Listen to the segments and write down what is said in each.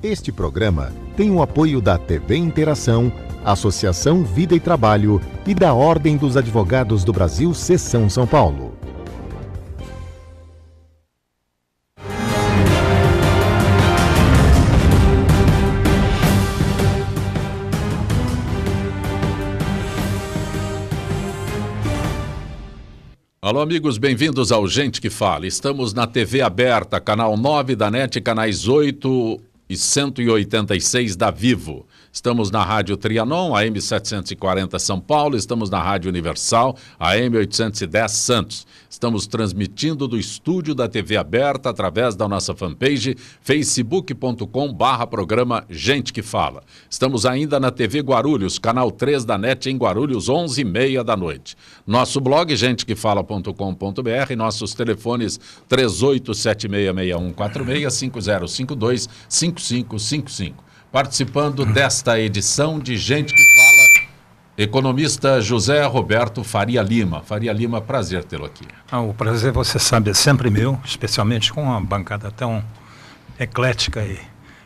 Este programa tem o apoio da TV Interação, Associação Vida e Trabalho e da Ordem dos Advogados do Brasil, Seção São Paulo. Alô, amigos, bem-vindos ao Gente que Fala. Estamos na TV aberta, canal 9 da NET, canais 8 e 186 da Vivo. Estamos na Rádio Trianon, AM 740 São Paulo. Estamos na Rádio Universal, AM 810 Santos. Estamos transmitindo do estúdio da TV aberta através da nossa fanpage facebook.com/programa Gente que Fala. Estamos ainda na TV Guarulhos, canal 3 da NET em Guarulhos, 11h30 da noite. Nosso blog gentequefala.com.br, nossos telefones 38766146 5052-5555. Participando desta edição de Gente que Fala, economista José Roberto Faria Lima. Faria Lima, prazer tê-lo aqui. O prazer, você sabe, é sempre meu, especialmente com uma bancada tão eclética e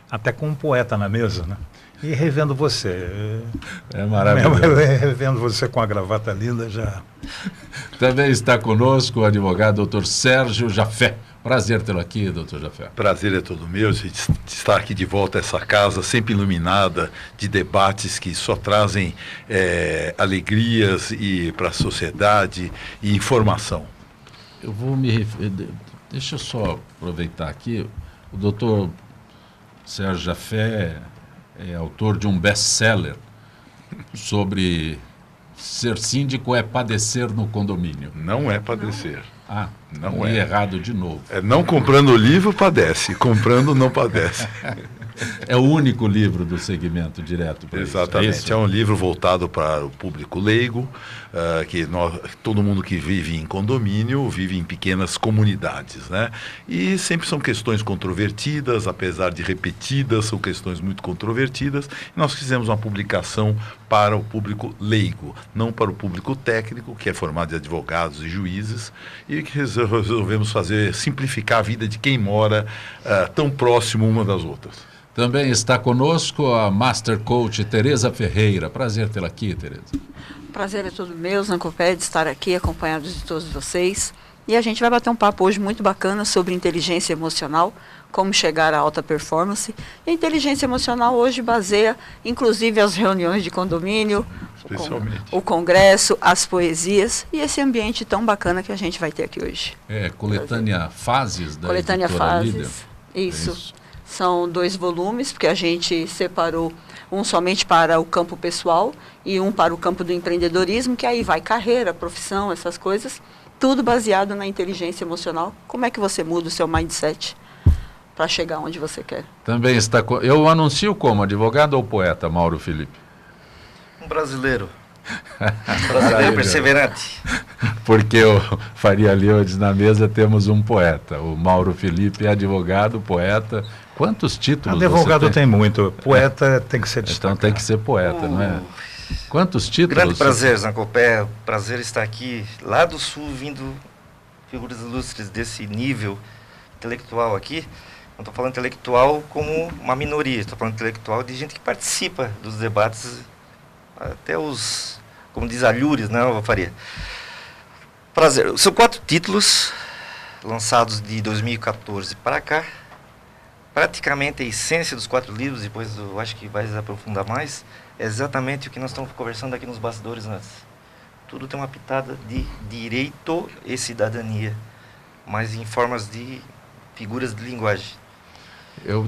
até com um poeta na mesa, né? E revendo você. É maravilhoso. Revendo você com a gravata linda já. Também está conosco o advogado Dr. Sérgio Jafé. Prazer tê-lo aqui, doutor Jafé. Prazer é todo meu de estar aqui de volta a essa casa, sempre iluminada de debates que só trazem alegrias para a sociedade e informação. Eu vou deixa eu só aproveitar aqui. O doutor Sérgio Jafé é autor de um best-seller sobre ser síndico é padecer no condomínio. Não é padecer. Não é errado de novo. Não comprando o livro, padece. Comprando, não padece. É o único livro do segmento direto para Exatamente. Isso? É um livro voltado para o público leigo, todo mundo que vive em condomínio vive em pequenas comunidades, né? E sempre são questões controvertidas, apesar de repetidas, são questões muito controvertidas. Nós fizemos uma publicação para o público leigo, não para o público técnico, que é formado de advogados e juízes, e que resolvemos simplificar a vida de quem mora tão próximo uma das outras. Também está conosco a Master Coach Tereza Ferreira. Prazer tê-la aqui, Tereza. Prazer é todo meu, Zancopé, de estar aqui acompanhados de todos vocês. E a gente vai bater um papo hoje muito bacana sobre inteligência emocional, como chegar à alta performance. E a inteligência emocional hoje baseia, inclusive, as reuniões de condomínio, o congresso, as poesias e esse ambiente tão bacana que a gente vai ter aqui hoje. Coletânea Fases da Coletânea Fases, Líder. Isso. São 2 volumes, porque a gente separou um somente para o campo pessoal e um para o campo do empreendedorismo, que aí vai carreira, profissão, essas coisas, tudo baseado na inteligência emocional. Como é que você muda o seu mindset para chegar onde você quer? Também está... Eu anuncio como advogado ou poeta, Mauro Felipe? Um brasileiro. Brasileiro perseverante. Porque o Faria Lima diz, na mesa temos um poeta. O Mauro Felipe é advogado, poeta. Quantos títulos advogado você tem? Tem muito. Poeta tem que ser destacado. Então tem que ser poeta, não é? Quantos títulos? Grande prazer, Zancopé. Prazer estar aqui, lá do Sul, vindo figuras ilustres desse nível intelectual aqui. Não estou falando intelectual como uma minoria. Estou falando intelectual de gente que participa dos debates, até os, como diz, alhures, né, Faria? Prazer. São 4 títulos lançados de 2014 para cá. Praticamente a essência dos 4 livros, depois eu acho que vai aprofundar mais, é exatamente o que nós estamos conversando aqui nos bastidores antes. Tudo tem uma pitada de direito e cidadania, mas em formas de figuras de linguagem.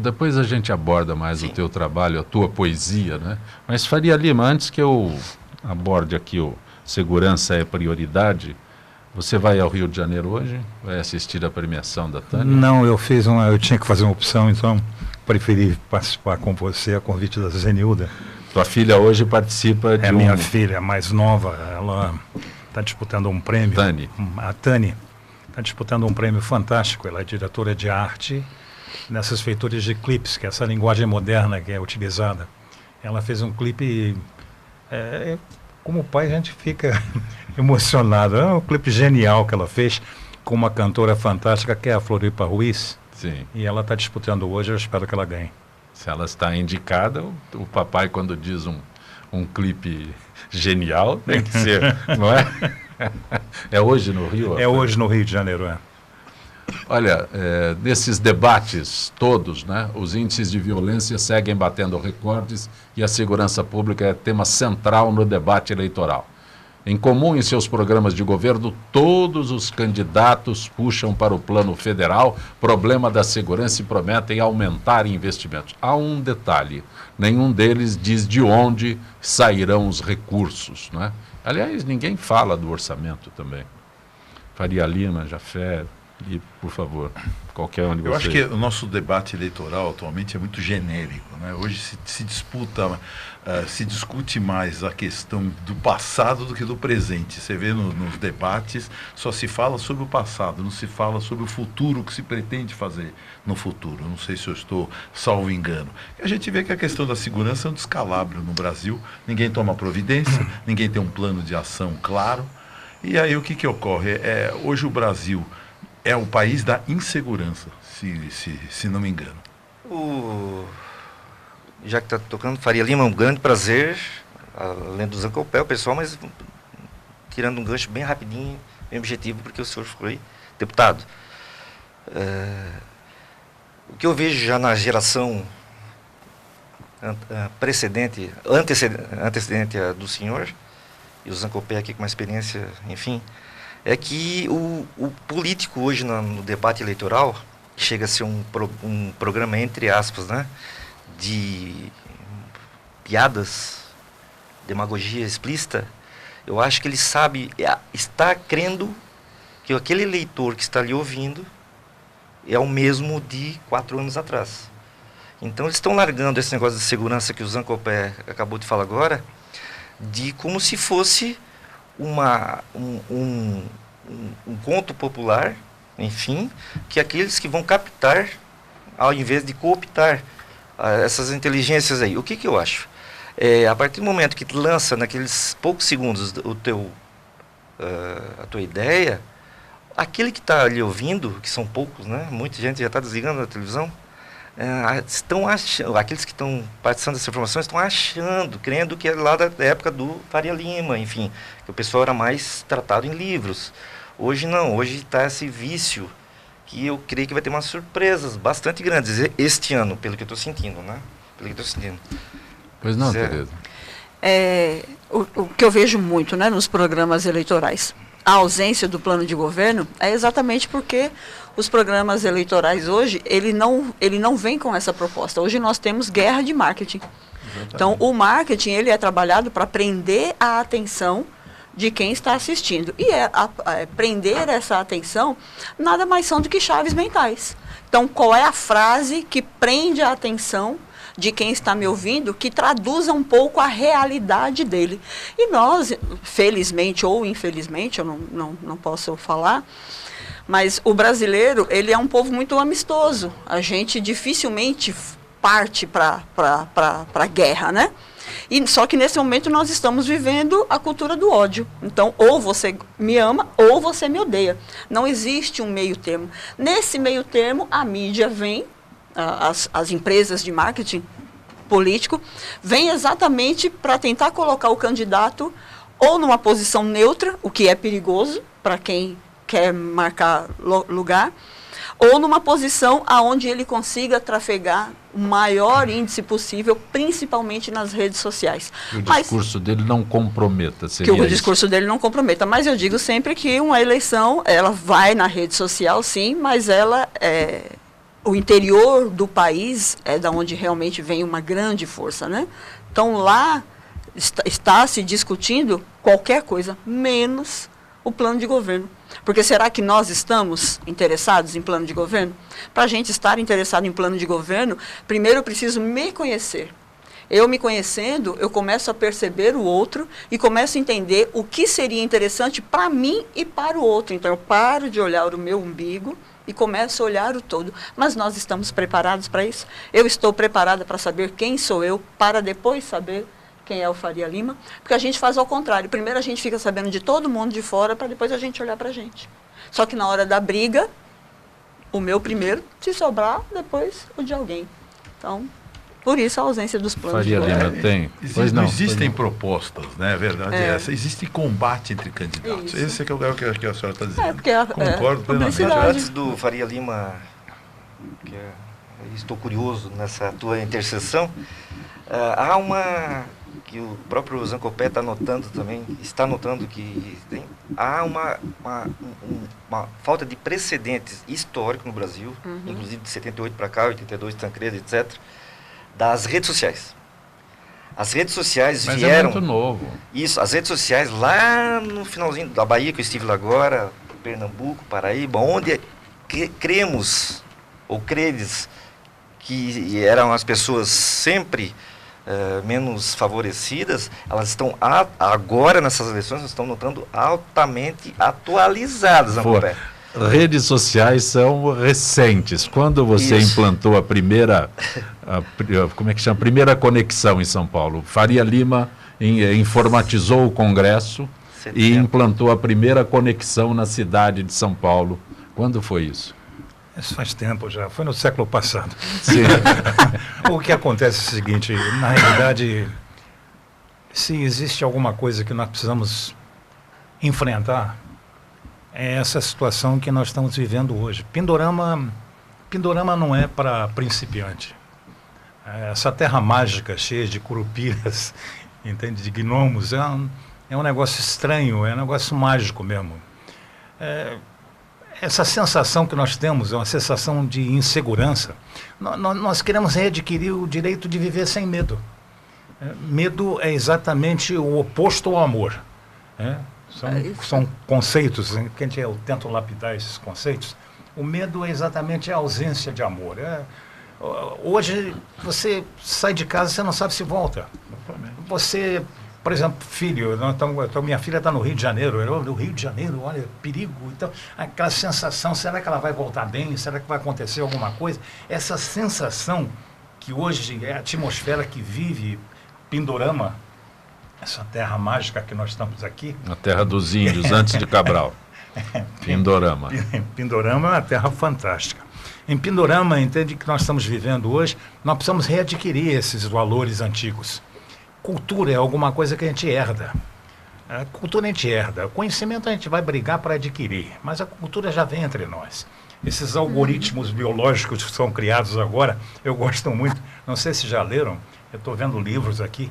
Depois a gente aborda mais Sim. o teu trabalho, a tua poesia, né? Mas Faria Lima, antes que eu aborde aqui o Segurança é Prioridade, você vai ao Rio de Janeiro hoje? Vai assistir a premiação da Tânia? Não, eu tinha que fazer uma opção, então preferi participar com você a convite da Zenilda. Tua filha hoje participa de minha filha mais nova, ela está disputando um prêmio. A Tânia está disputando um prêmio fantástico, ela é diretora de arte nessas feituras de clipes, que é essa linguagem moderna que é utilizada. Ela fez um clipe, como pai a gente fica emocionado, é um clipe genial que ela fez com uma cantora fantástica que é a Floripa Ruiz. Sim. E ela está disputando hoje, eu espero que ela ganhe. Se ela está indicada, o papai, quando diz um clipe genial, tem que ser, não é? É hoje no Rio? É hoje no Rio de Janeiro, é. Olha, nesses debates todos, né, os índices de violência seguem batendo recordes e a segurança pública é tema central no debate eleitoral. Em comum em seus programas de governo, todos os candidatos puxam para o plano federal problema da segurança e prometem aumentar investimentos. Há um detalhe, nenhum deles diz de onde sairão os recursos, né? Aliás, ninguém fala do orçamento também. Faria Lima, Jafé, e, por favor, qualquer um de vocês. Eu acho que o nosso debate eleitoral atualmente é muito genérico, né? Hoje se discute mais a questão do passado do que do presente. Você vê nos debates, só se fala sobre o passado, não se fala sobre o futuro, o que se pretende fazer no futuro. Não sei se eu estou salvo engano. A gente vê que a questão da segurança é um descalabro no Brasil, ninguém toma providência, ninguém tem um plano de ação claro. E aí o que ocorre? Hoje o Brasil é o país da insegurança, se não me engano. Já que está tocando Faria Lima, um grande prazer, além do Zancopé, pessoal, mas tirando um gancho bem rapidinho, bem objetivo, porque o senhor foi deputado. O que eu vejo já na geração antecedente do senhor, e o Zancopé aqui com uma experiência, enfim, é que o político hoje no debate eleitoral chega a ser um programa, entre aspas, né, de piadas, demagogia explícita. Eu acho que ele está crendo que aquele eleitor que está ali ouvindo é o mesmo de 4 anos atrás. Então eles estão largando esse negócio de segurança que o Zancopé acabou de falar agora, de como se fosse um conto popular, enfim, que aqueles que vão captar, ao invés de cooptar essas inteligências aí. O que eu acho? A partir do momento que tu lança naqueles poucos segundos a tua ideia, aquele que está ali ouvindo, que são poucos, né? Muita gente já está desligando a televisão, estão achando, aqueles que estão participando dessa informação estão achando, crendo que é lá da época do Faria Lima, enfim, que o pessoal era mais tratado em livros. Hoje não, hoje está esse vício que eu creio que vai ter umas surpresas bastante grandes este ano, pelo que eu estou sentindo, né? Pelo que eu estou sentindo. Pois não, Tereza. O que eu vejo muito, né, nos programas eleitorais, a ausência do plano de governo é exatamente porque os programas eleitorais hoje, ele não vem com essa proposta. Hoje nós temos guerra de marketing. Exatamente. Então, o marketing ele é trabalhado para prender a atenção de quem está assistindo. E prender essa atenção nada mais são do que chaves mentais. Então, qual é a frase que prende a atenção de quem está me ouvindo, que traduza um pouco a realidade dele? E nós, felizmente ou infelizmente, eu não posso falar, mas o brasileiro, ele é um povo muito amistoso. A gente dificilmente parte para a guerra, né? Só que nesse momento nós estamos vivendo a cultura do ódio. Então, ou você me ama, ou você me odeia. Não existe um meio termo. Nesse meio termo, a mídia vem, as empresas de marketing político, vem exatamente para tentar colocar o candidato ou numa posição neutra, o que é perigoso para quem quer marcar lugar, ou numa posição aonde ele consiga trafegar o maior índice possível, principalmente nas redes sociais. Que o discurso dele não comprometa. Discurso dele não comprometa. Mas eu digo sempre que uma eleição, ela vai na rede social, sim, mas ela o interior do país é da onde realmente vem uma grande força, né? Então lá está se discutindo qualquer coisa, menos o plano de governo. Porque será que nós estamos interessados em plano de governo? Para a gente estar interessado em plano de governo, primeiro eu preciso me conhecer. Eu me conhecendo, eu começo a perceber o outro e começo a entender o que seria interessante para mim e para o outro. Então eu paro de olhar o meu umbigo e começo a olhar o todo. Mas nós estamos preparados para isso? Eu estou preparada para saber quem sou eu, para depois saber quem é o Faria Lima? Porque a gente faz ao contrário. Primeiro a gente fica sabendo de todo mundo de fora, para depois a gente olhar para a gente. Só que na hora da briga, o meu primeiro, se sobrar, depois o de alguém. Então, Por isso a ausência dos planos Faria de Lima governo. tem. Não existem propostas, né? A verdade é essa. Existe combate entre candidatos. Isso. Esse é que é o que a senhora está dizendo. Porque Concordo plenamente. publicidade. Antes do Faria Lima, estou curioso nessa tua intercessão, há uma que o próprio Zancopé está notando também, está notando que há uma falta de precedentes históricos no Brasil, inclusive de 78 para cá, 82, Tancredo, etc., das redes sociais. As redes sociais Mas vieram... é muito novo. Isso, as redes sociais lá no finalzinho da Bahia, que eu estive lá agora, Pernambuco, Paraíba, onde cremos, ou credes, que eram as pessoas sempre menos favorecidas, elas estão agora nessas eleições, nós estamos notando altamente atualizadas. Redes sociais são recentes. Quando você implantou a primeira, como é que chama? Primeira conexão em São Paulo, Faria Lima informatizou o Congresso e implantou a primeira conexão na cidade de São Paulo. Quando foi isso? Isso faz tempo já, foi no século passado. Sim. O que acontece é o seguinte, na realidade, se existe alguma coisa que nós precisamos enfrentar, é essa situação que nós estamos vivendo hoje. Pindorama não é para principiante. Essa terra mágica, cheia de curupiras, entende, de gnomos, é um negócio estranho, é um negócio mágico mesmo. Essa sensação que nós temos é uma sensação de insegurança. Nós queremos readquirir o direito de viver sem medo. Medo é exatamente o oposto ao amor. São conceitos, que eu tento lapidar esses conceitos. O medo é exatamente a ausência de amor. Hoje, você sai de casa e você não sabe se volta. Você... Por exemplo, filho, minha filha está no Rio de Janeiro, no Rio de Janeiro, olha, perigo. Então, aquela sensação, será que ela vai voltar bem? Será que vai acontecer alguma coisa? Essa sensação que hoje é a atmosfera que vive Pindorama, essa terra mágica que nós estamos aqui. A terra dos índios, antes de Cabral. Pindorama. Pindorama é uma terra fantástica. Em Pindorama, entende que nós estamos vivendo hoje, nós precisamos readquirir esses valores antigos. Cultura é alguma coisa que a gente herda. A cultura a gente herda. O conhecimento a gente vai brigar para adquirir, mas a cultura já vem entre nós. Esses algoritmos biológicos que são criados agora, eu gosto muito. Não sei se já leram, eu estou vendo livros aqui,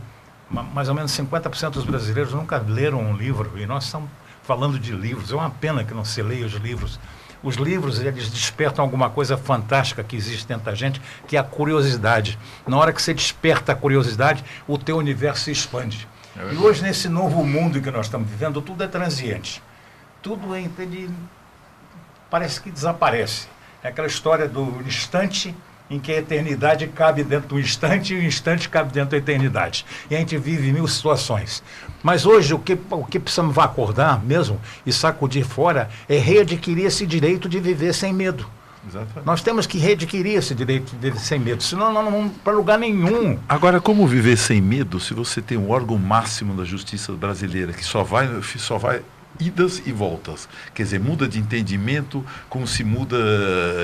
mais ou menos 50% dos brasileiros nunca leram um livro, e nós estamos falando de livros. É uma pena que não se leia os livros. Os livros, eles despertam alguma coisa fantástica que existe dentro da gente, que é a curiosidade. Na hora que você desperta a curiosidade, o teu universo se expande. E hoje, nesse novo mundo que nós estamos vivendo, tudo é transiente. Tudo parece que desaparece. É aquela história do instante em que a eternidade cabe dentro do instante e o instante cabe dentro da eternidade. E a gente vive mil situações. Mas hoje o que precisamos acordar mesmo e sacudir fora é readquirir esse direito de viver sem medo. Exatamente. Nós temos que readquirir esse direito de viver sem medo, senão nós não vamos para lugar nenhum. Agora, como viver sem medo se você tem um órgão máximo da justiça brasileira que só vai idas e voltas, quer dizer, muda de entendimento como se muda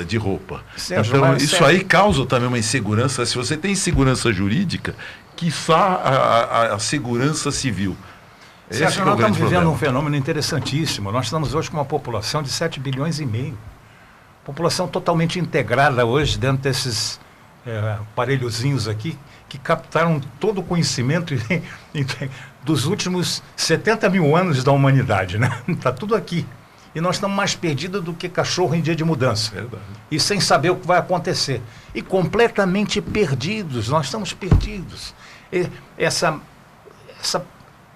de roupa. Sérgio, então isso aí causa também uma insegurança. Se você tem insegurança jurídica, quiçá a segurança civil. Sérgio, nós estamos vivendo um fenômeno interessantíssimo. Nós estamos hoje com uma população de 7 bilhões e meio. População totalmente integrada hoje dentro desses aparelhozinhos aqui, que captaram todo o conhecimento dos últimos 70 mil anos da humanidade, né? Está tudo aqui. E nós estamos mais perdidos do que cachorro em dia de mudança. Verdade. E sem saber o que vai acontecer. E completamente perdidos, nós estamos perdidos. E essa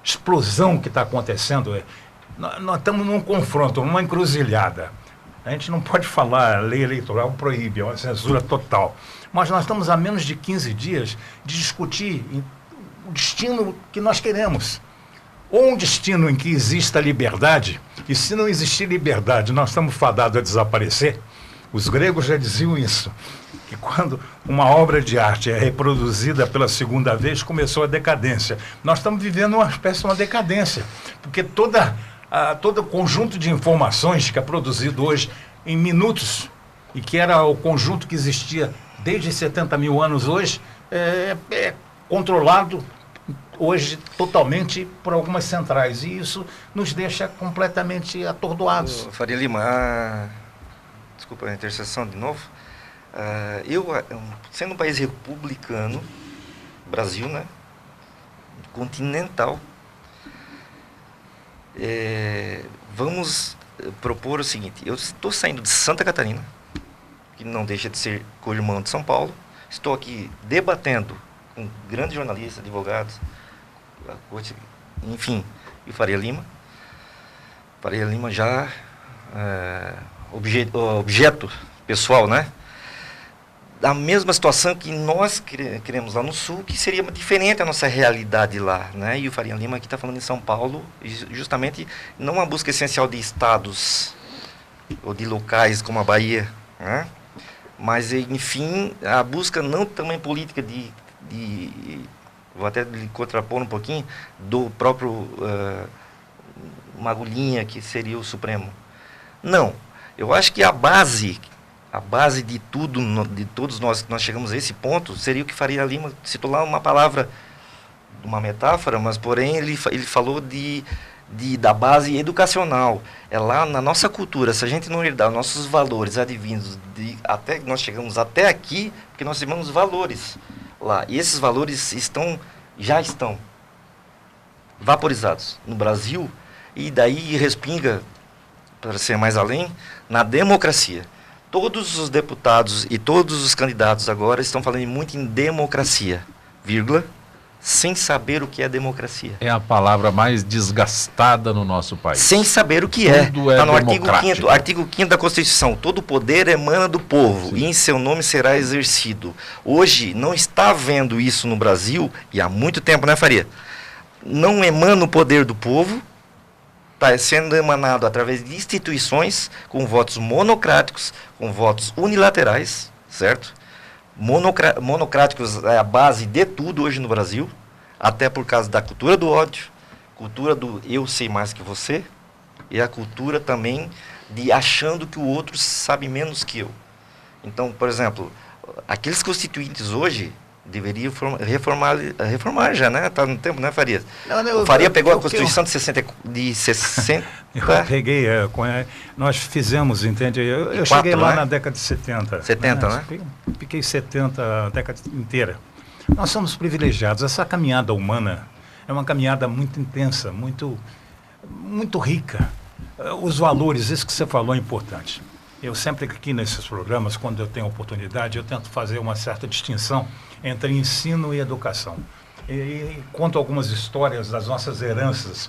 explosão que está acontecendo, nós estamos num confronto, numa encruzilhada. A gente não pode falar, a lei eleitoral proíbe, é uma censura total. Mas nós estamos a menos de 15 dias de discutir o destino que nós queremos. Ou um destino em que exista liberdade, e se não existir liberdade, nós estamos fadados a desaparecer. Os gregos já diziam isso, que quando uma obra de arte é reproduzida pela segunda vez, começou a decadência. Nós estamos vivendo uma espécie de uma decadência, porque todo o conjunto de informações que é produzido hoje em minutos, e que era o conjunto que existia desde 70 mil anos hoje, é controlado hoje totalmente por algumas centrais. E isso nos deixa completamente atordoados. Faria Lima, desculpa a interseção de novo. Eu, sendo um país republicano, Brasil, né? Continental, vamos propor o seguinte: eu estou saindo de Santa Catarina, que não deixa de ser co-irmão de São Paulo, estou aqui debatendo com grandes jornalistas, advogados, enfim, e Faria Lima. Faria Lima já objeto pessoal, né? A mesma situação que nós queremos lá no Sul, que seria diferente a nossa realidade lá, né? E o Faria Lima aqui está falando em São Paulo, justamente não uma busca essencial de estados ou de locais como a Bahia, né? Mas, enfim, a busca não também política vou até lhe contrapor um pouquinho, do próprio Magulhinha, que seria o Supremo. Não, eu acho que a base de tudo, de todos nós que nós chegamos a esse ponto, seria o que Faria Lima citou lá, uma palavra, uma metáfora, mas porém ele falou da base educacional. É lá na nossa cultura, se a gente não herdar nossos valores advindos, até nós chegamos até aqui, porque nós tivemos valores lá, e esses valores já estão vaporizados no Brasil, e daí respinga, para ser mais além, na democracia. Todos os deputados e todos os candidatos agora estão falando muito em democracia, vírgula, sem saber o que é democracia. É a palavra mais desgastada no nosso país. Sem saber o que é. Está no artigo 5º da Constituição. Todo poder emana do povo. Sim. E em seu nome será exercido. Hoje não está havendo isso no Brasil, e há muito tempo, né, Faria? Não emana o poder do povo, está sendo emanado através de instituições com votos monocráticos, com votos unilaterais, certo? Monocráticos é a base de tudo hoje no Brasil, até por causa da cultura do ódio, cultura do eu sei mais que você, e a cultura também de achando que o outro sabe menos que eu. Então, por exemplo, aqueles constituintes hoje deveriam reformar já, né? Está no tempo, né, Faria? O Faria pegou a Constituição de 60... Eu peguei, nós fizemos, entende? Eu cheguei lá na década de 70. 70, né? Fiquei 70, a década inteira. Nós somos privilegiados. Essa caminhada humana é uma caminhada muito intensa, muito rica. Os valores, isso que você falou é importante. Eu sempre aqui nesses programas, quando eu tenho oportunidade, eu tento fazer uma certa distinção entre ensino e educação. E conto algumas histórias das nossas heranças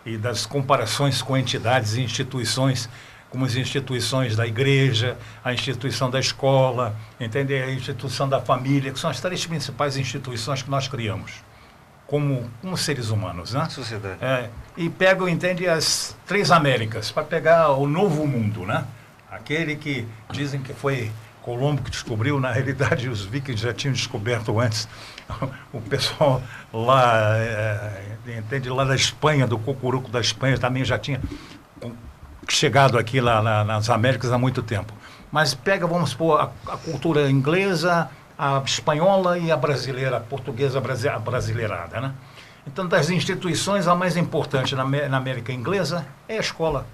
e das comparações com entidades e instituições, como as instituições da igreja, a instituição da escola, entende? A instituição da família, que são as 3 principais instituições que nós criamos como seres humanos, né? Sociedade. E pego, entende, as 3 Américas, para pegar o novo mundo, né? Aquele que dizem que foi Colombo que descobriu, na realidade os vikings já tinham descoberto antes. O pessoal lá, entende, lá da Espanha, do Cocuruco da Espanha, também já tinha chegado aqui lá nas Américas há muito tempo. Mas pega, vamos supor, a cultura inglesa, a espanhola e a brasileira, a portuguesa brasileirada, né? Então, das instituições, a mais importante na América Inglesa é a escola.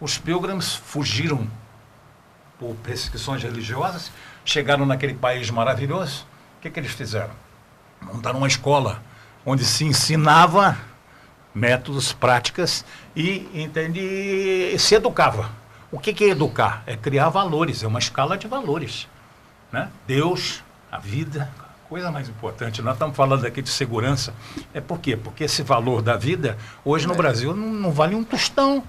Os Pilgrims fugiram por perseguições religiosas, chegaram naquele país maravilhoso. O que eles fizeram? Montaram uma escola onde se ensinava métodos, práticas e se educava. O que é educar? É criar valores, é uma escala de valores, né? Deus, a vida, coisa mais importante. Nós estamos falando aqui de segurança. Por quê? Porque esse valor da vida, hoje no Brasil, não vale um tostão.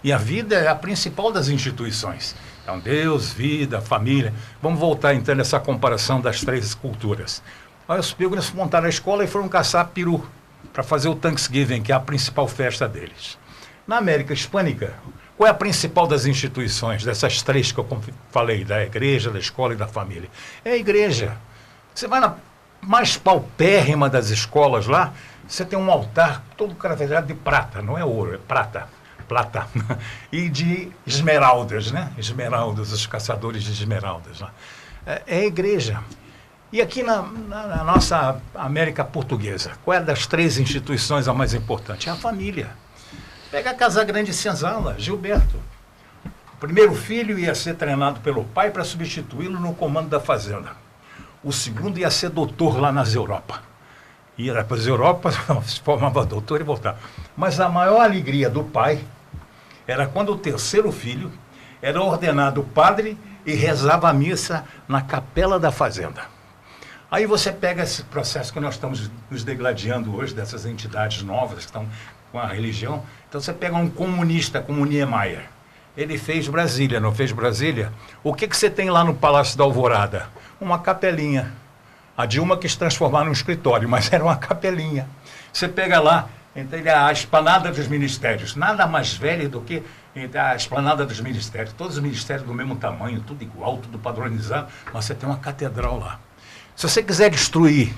E a vida é a principal das instituições. Então, Deus, vida, família. Vamos voltar, então, nessa comparação das 3 culturas. Os Pilgrims montaram a escola e foram caçar peru para fazer o Thanksgiving, que é a principal festa deles. Na América Hispânica, qual é a principal das instituições, dessas 3 que eu falei, da igreja, da escola e da família? É a igreja. Você vai na mais paupérrima das escolas lá, você tem um altar todo cravejado de prata, não é ouro, é prata, e de esmeraldas, né? Esmeraldas, os caçadores de esmeraldas lá. é a igreja. E aqui na nossa América Portuguesa, qual é das 3 instituições a mais importante? É a família. Pega a Casagrande Senzala, Gilberto. O primeiro filho ia ser treinado pelo pai para substituí-lo no comando da fazenda. O segundo ia ser doutor lá nas Europas. Ia para as Europas, se formava doutor e voltava. Mas a maior alegria do pai era quando o terceiro filho era ordenado padre e rezava a missa na capela da fazenda. Aí você pega esse processo que nós estamos nos degladiando hoje, dessas entidades novas que estão com a religião. Então você pega um comunista como Niemeyer. Ele fez Brasília, não fez Brasília? O que você tem lá no Palácio da Alvorada? Uma capelinha. A Dilma quis transformar num escritório, mas era uma capelinha. Você pega lá, a esplanada dos ministérios, nada mais velho do que a esplanada dos ministérios. Todos os ministérios do mesmo tamanho, tudo igual, tudo padronizado, mas você tem uma catedral lá. Se você quiser destruir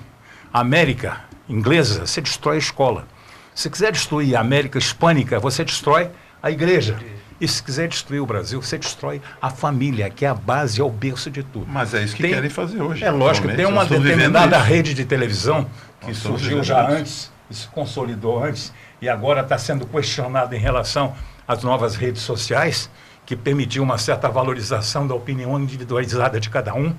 a América inglesa, você destrói a escola. Se quiser destruir a América hispânica, você destrói a igreja. E se quiser destruir o Brasil, você destrói a família, que é a base, é o berço de tudo. Mas é isso que querem fazer hoje. É lógico, tem uma determinada rede de televisão que surgiu já antes, e se consolidou antes, e agora está sendo questionada em relação às novas redes sociais, que permitiu uma certa valorização da opinião individualizada de cada um,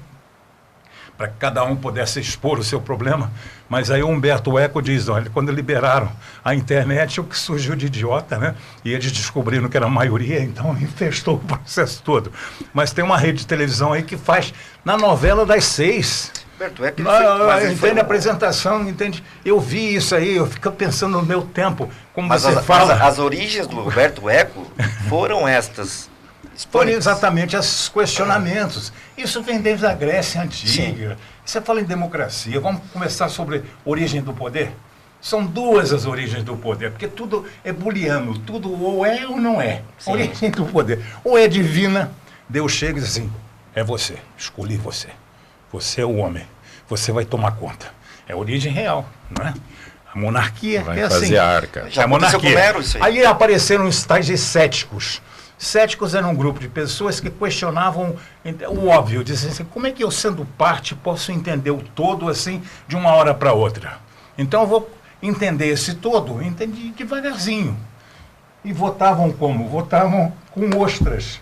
para que cada um pudesse expor o seu problema. Mas aí o Humberto Eco diz, olha, quando liberaram a internet, o que surgiu de idiota, né? E eles descobriram que era a maioria, então infestou o processo todo. Mas tem uma rede de televisão aí que faz na novela das 6. Humberto Eco, entende a apresentação, entende? Eu vi isso aí, eu fico pensando no meu tempo, como mas você fala. As origens do Humberto Eco foram estas. Foram exatamente esses questionamentos. Isso vem desde a Grécia Antiga. Sim. Você fala em democracia, vamos começar sobre origem do poder? São 2 as origens do poder, porque tudo é booleano, tudo ou é ou não é. Sim. Origem do poder. Ou é divina, Deus chega e diz assim, é você, escolhi você. Você é o homem, você vai tomar conta. É a origem real, não é? A monarquia vai é assim. Fazer arca. Já a monarquia. Homero, isso aí. Aí apareceram os tais de céticos. Céticos eram um grupo de pessoas que questionavam o óbvio, diziam assim, como é que eu, sendo parte, posso entender o todo assim, de uma hora para outra? Então eu vou entender esse todo, entendi devagarzinho. E votavam como? Votavam com ostras,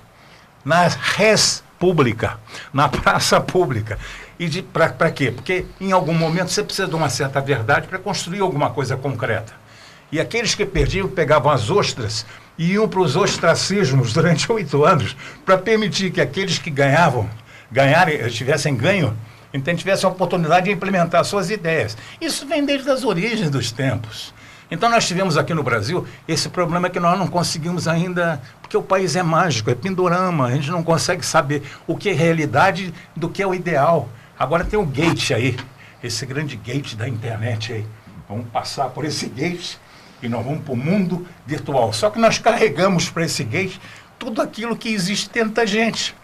na res pública, na praça pública. E para quê? Porque em algum momento você precisa de uma certa verdade para construir alguma coisa concreta. E aqueles que perdiam pegavam as ostras e iam para os ostracismos durante 8 anos para permitir que aqueles que tivessem ganho, então tivessem a oportunidade de implementar suas ideias. Isso vem desde as origens dos tempos. Então nós tivemos aqui no Brasil esse problema que nós não conseguimos ainda, porque o país é mágico, é pindorama, a gente não consegue saber o que é realidade do que é o ideal. Agora tem o gate aí, esse grande gate da internet aí. Vamos passar por esse gate e nós vamos para o mundo virtual. Só que nós carregamos para esse gate tudo aquilo que existe dentro da gente.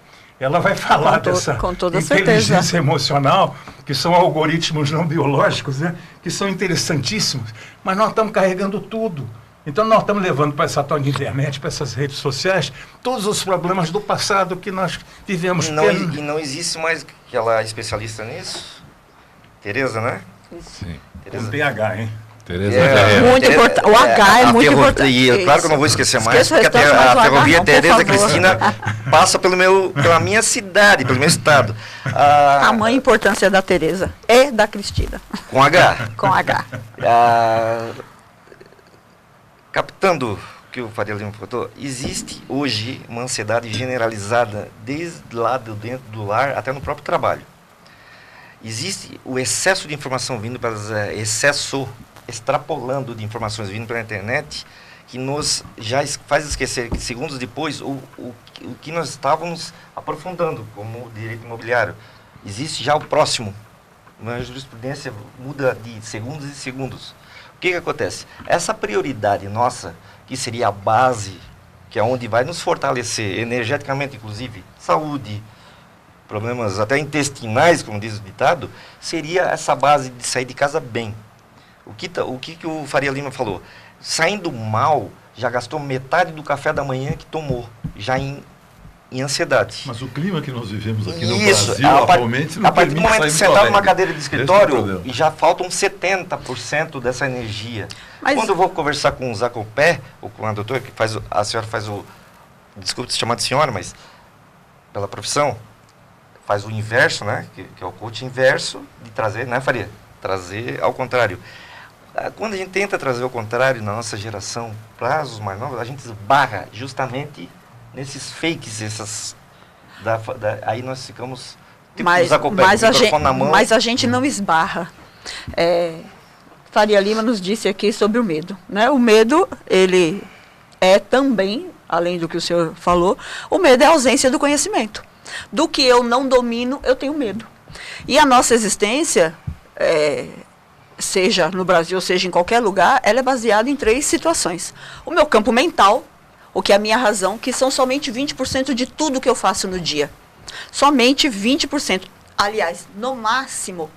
Ela vai falar dessa inteligência certeza. Emocional, que são algoritmos não biológicos, né? Que são interessantíssimos, mas nós estamos carregando tudo. Então nós estamos levando para essa tal de internet, para essas redes sociais, todos os problemas do passado que nós vivemos. E não existe mais aquela especialista nisso? Tereza, né? Sim. Com PH, hein? Tereza muito importante. O H é muito importante. E claro que eu não vou esquecer mais, porque a ferrovia Tereza Cristina passa pela minha cidade, pelo meu estado. A mãe importância da Tereza é da Cristina. Com H? Com H. Captando o que o Faria Lima falou, existe hoje uma ansiedade generalizada desde lá de dentro do lar até no próprio trabalho. Existe o excesso de informação vindo para extrapolando de informações vindo pela internet, que nos já faz esquecer que segundos depois o que nós estávamos aprofundando como direito imobiliário. Existe já o próximo. A jurisprudência muda de segundos em segundos. O que acontece? Essa prioridade nossa, que seria a base, que é onde vai nos fortalecer energeticamente, inclusive, saúde, problemas até intestinais, como diz o ditado, seria essa base de sair de casa bem. O que o Faria Lima falou? Saindo mal, já gastou metade do café da manhã que tomou, já em em ansiedade. Mas o clima que nós vivemos aqui no Isso, Brasil, atualmente, não a partir do permite momento que sair você está muito numa alegre. cadeira de Esse é o escritório, problema. e já faltam 70% dessa energia. Mas- Quando eu vou conversar com o Zacopé, ou com a doutora, que faz a senhora faz o... Desculpe se chamar de senhora, mas pela profissão, faz o inverso, né? Que é o coach inverso de trazer, né, Faria? Trazer ao contrário. Quando a gente tenta trazer ao contrário na nossa geração, para os mais novos, a gente esbarra justamente nesses fakes, essas... aí nós ficamos... Tipo, Mas, Zacopé, mas, com o a gente, microfone na mão. mas a gente não esbarra. Faria Lima nos disse aqui sobre o medo, né? O medo, ele é também, além do que o senhor falou, o medo é a ausência do conhecimento. Do que eu não domino, eu tenho medo. E a nossa existência, seja no Brasil, seja em qualquer lugar, ela é baseada em 3 situações. O meu campo mental, o que é a minha razão, que são somente 20% de tudo que eu faço no dia. Somente 20%. Aliás, no máximo.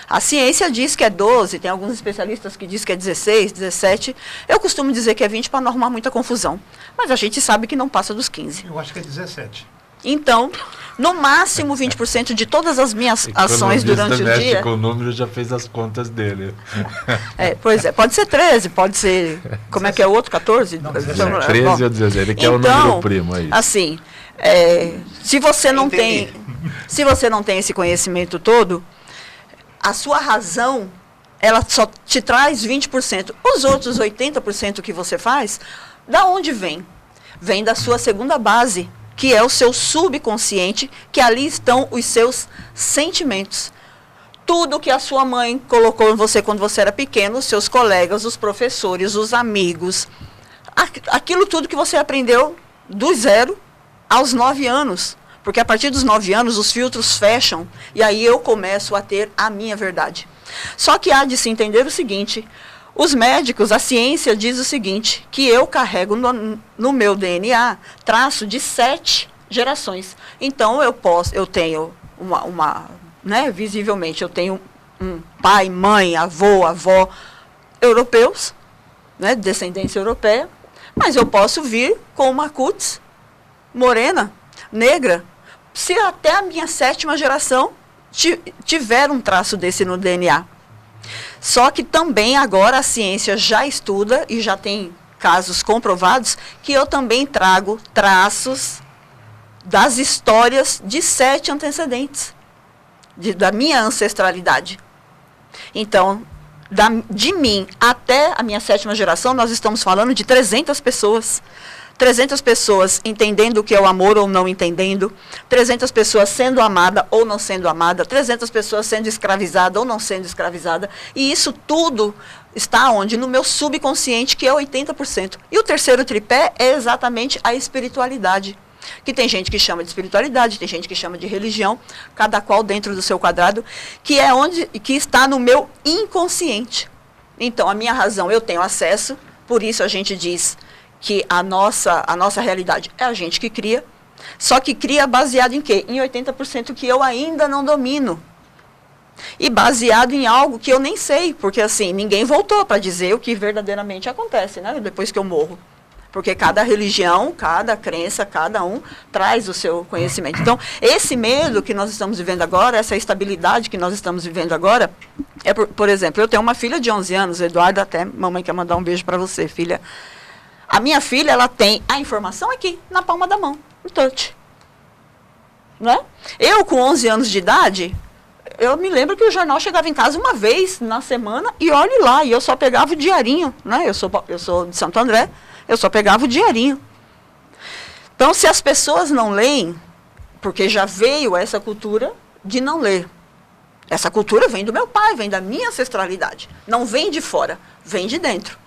A ciência diz que é 12, tem alguns especialistas que dizem que é 16, 17. Eu costumo dizer que é 20 para não arrumar muita confusão. Mas a gente sabe que não passa dos 15. Eu acho que é 17. Então, no máximo 20% de todas as minhas ações durante o dia... com o número, já fez as contas dele. Pois é, pode ser 13, pode ser... Como é que é o outro? 14? Não, 13 ou 16, ele quer o número primo aí. Assim, se você não tem esse conhecimento todo, a sua razão, ela só te traz 20%. Os outros 80% que você faz, da onde vem? Vem da sua segunda base, que é o seu subconsciente, que ali estão os seus sentimentos. Tudo que a sua mãe colocou em você quando você era pequeno, os seus colegas, os professores, os amigos, aquilo tudo que você aprendeu do 0 aos 9 anos. Porque a partir dos 9 anos os filtros fecham e aí eu começo a ter a minha verdade. Só que há de se entender o seguinte, os médicos, a ciência diz o seguinte, que eu carrego no meu DNA traço de 7 gerações. Então eu tenho visivelmente eu tenho um pai, mãe, avô, avó europeus, né, descendência europeia, mas eu posso vir com uma cutis morena, negra, se até a minha 7ª geração tiver um traço desse no DNA. Só que também agora a ciência já estuda e já tem casos comprovados que eu também trago traços das histórias de 7 antecedentes, da minha ancestralidade. Então, de mim até a minha 7ª geração, nós estamos falando de 300 pessoas. 300 pessoas entendendo o que é o amor ou não entendendo, 300 pessoas sendo amada ou não sendo amada, 300 pessoas sendo escravizada ou não sendo escravizada, e isso tudo está onde? No meu subconsciente, que é 80%. E o terceiro tripé é exatamente a espiritualidade, que tem gente que chama de espiritualidade, tem gente que chama de religião, cada qual dentro do seu quadrado, que está no meu inconsciente. Então, a minha razão, eu tenho acesso, por isso a gente diz que a nossa realidade é a gente que cria, só que cria baseado em quê? Em 80% que eu ainda não domino. E baseado em algo que eu nem sei, porque assim, ninguém voltou para dizer o que verdadeiramente acontece, né, depois que eu morro. Porque cada religião, cada crença, cada um traz o seu conhecimento. Então, esse medo que nós estamos vivendo agora, essa estabilidade que nós estamos vivendo agora, por exemplo, eu tenho uma filha de 11 anos, Eduardo, até mamãe quer mandar um beijo para você, filha. A minha filha, ela tem a informação aqui, na palma da mão, no touch. Não é? Eu, com 11 anos de idade, eu me lembro que o jornal chegava em casa uma vez na semana e olhe lá, e eu só pegava o diarinho, né? Eu sou de Santo André, eu só pegava o diarinho. Então, se as pessoas não leem, porque já veio essa cultura de não ler. Essa cultura vem do meu pai, vem da minha ancestralidade. Não vem de fora, vem de dentro.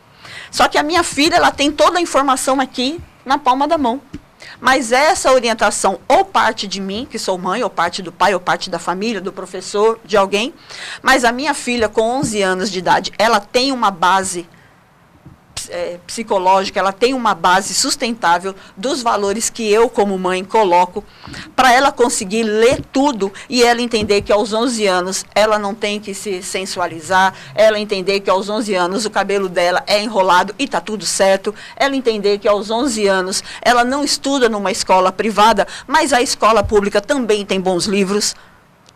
Só que a minha filha, ela tem toda a informação aqui na palma da mão. Mas essa orientação, ou parte de mim, que sou mãe, ou parte do pai, ou parte da família, do professor, de alguém. Mas a minha filha, com 11 anos de idade, ela tem uma base psicológica, ela tem uma base sustentável dos valores que eu, como mãe, coloco, para ela conseguir ler tudo e ela entender que aos 11 anos ela não tem que se sensualizar, ela entender que aos 11 anos o cabelo dela é enrolado e está tudo certo, ela entender que aos 11 anos ela não estuda numa escola privada, mas a escola pública também tem bons livros.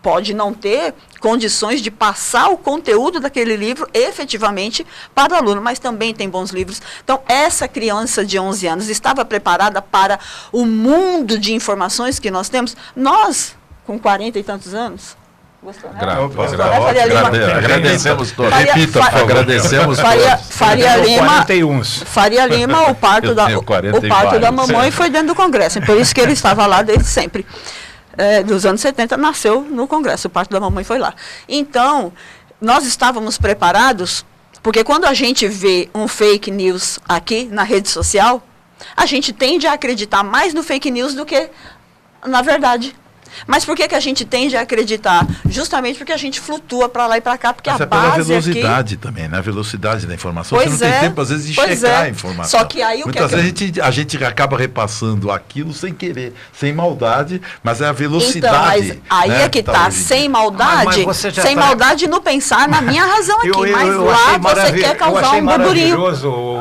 Pode não ter condições de passar o conteúdo daquele livro efetivamente para o aluno, mas também tem bons livros. Então, essa criança de 11 anos estava preparada para o mundo de informações que nós temos. Nós, com 40 e tantos anos... Gostou, né? Agradecemos todos. Repita, agradecemos todos. Faria Lima, o parto da mamãe foi dentro do Congresso. Por isso que ele estava lá desde sempre. Dos anos 70, nasceu no Congresso, o parto da mamãe foi lá. Então, nós estávamos preparados, porque quando a gente vê um fake news aqui na rede social, a gente tende a acreditar mais no fake news do que na verdade. Mas por que a gente tende a acreditar? Justamente porque a gente flutua para lá e para cá, porque a base pela velocidade aqui... também, né? A velocidade da informação. Pois você não tem tempo, às vezes, de checar a informação. Só que aí muitas vezes a gente acaba repassando aquilo sem querer, sem maldade, mas é a velocidade. Então, mas aí é que está, sem maldade, sem maldade no pensar na minha razão aqui. Mas lá você quer causar um burburinho.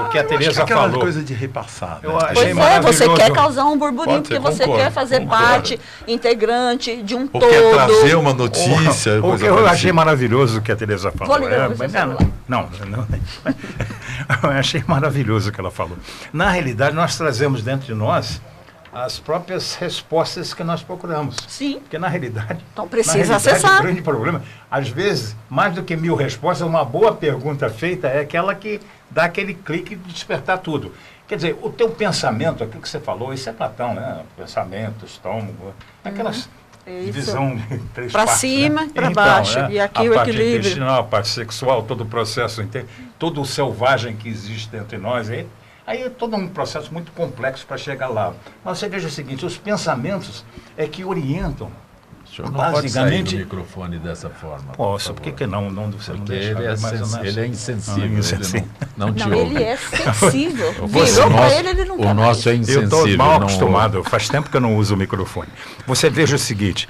O que a Tereza falou. Coisa de repassar. Né? Pois você quer causar um burburinho, porque você quer fazer parte integrante de um todo. Quer trazer uma notícia. O que eu achei maravilhoso o que a Tereza falou. Não. Eu achei maravilhoso o que ela falou. Na realidade, nós trazemos dentro de nós as próprias respostas que nós procuramos. Sim. Porque na realidade... Então precisa acessar. O grande problema, às vezes, mais do que 1000 respostas, uma boa pergunta feita é aquela que dá aquele clique de despertar tudo. Quer dizer, o teu pensamento, aquilo que você falou, isso é Platão, né? Pensamento, estômago, aquelas divisão de 3 para partes. cima, né? para baixo, né? e aqui a o parte equilíbrio. intestinal, a parte sexual, todo o processo, todo o selvagem que existe entre nós. Aí é todo um processo muito complexo para chegar lá. Mas você veja o seguinte, os pensamentos é que orientam. O senhor não pode sair do microfone dessa forma. Posso, por que não? Você não deixa? Ele é insensível. Não te ouve. Ele é sensível. Virou para ele não O nosso é insensível. Eu estou mal acostumado, faz tempo que eu não uso o microfone. Você veja o seguinte,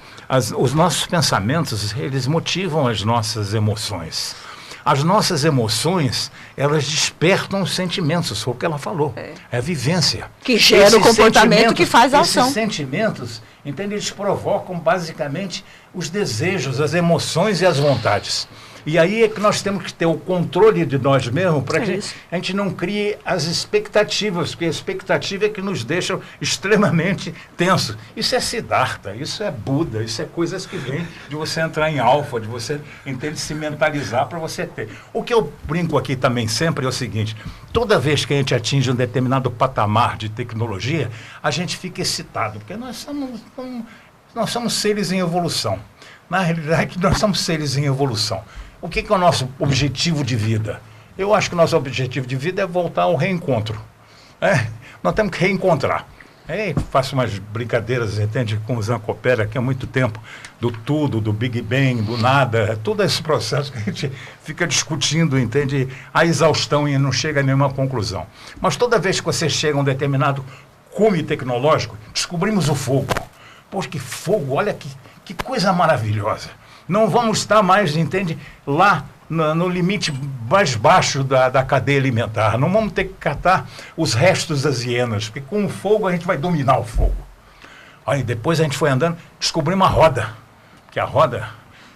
os nossos pensamentos, eles motivam as nossas emoções. As nossas emoções, elas despertam os sentimentos, foi o que ela falou. É a vivência. Que gera o comportamento que faz a ação. Esses sentimentos, entende? Eles provocam basicamente os desejos, as emoções e as vontades. E aí é que nós temos que ter o controle de nós mesmos para que a gente não crie as expectativas, porque a expectativa é que nos deixa extremamente tensos. Isso é Siddhartha, isso é Buda, isso é coisas que vêm de você entrar em alfa, de você se mentalizar para você ter. O que eu brinco aqui também sempre é o seguinte, toda vez que a gente atinge um determinado patamar de tecnologia, a gente fica excitado, porque nós somos seres em evolução. Na realidade, nós somos seres em evolução. O que é o nosso objetivo de vida? Eu acho que o nosso objetivo de vida é voltar ao reencontro. Nós temos que reencontrar. Faço umas brincadeiras, entende, com o Zancopera aqui há muito tempo, do tudo, do Big Bang, do nada, todo esse processo que a gente fica discutindo, entende, a exaustão e não chega a nenhuma conclusão. Mas toda vez que você chega a um determinado cume tecnológico, descobrimos o fogo. Poxa, que fogo, olha que coisa maravilhosa. Não vamos estar mais, entende, lá no limite mais baixo da cadeia alimentar. Não vamos ter que catar os restos das hienas, porque com o fogo a gente vai dominar o fogo. Aí depois a gente foi andando, descobrimos uma roda. Que a roda,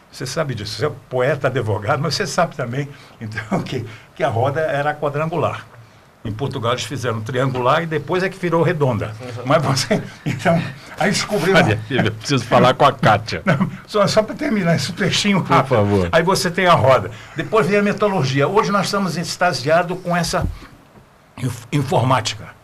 você sabe disso, você é poeta, advogado, mas você sabe também então, que a roda era quadrangular. Em Portugal eles fizeram triangular e depois é que virou redonda. Mas você, então, aí descobriu... Eu preciso falar com a Kátia. Só para terminar esse trechinho rápido. Por favor. Aí você tem a roda. Depois vem a metalurgia. Hoje nós estamos extasiados com essa informática.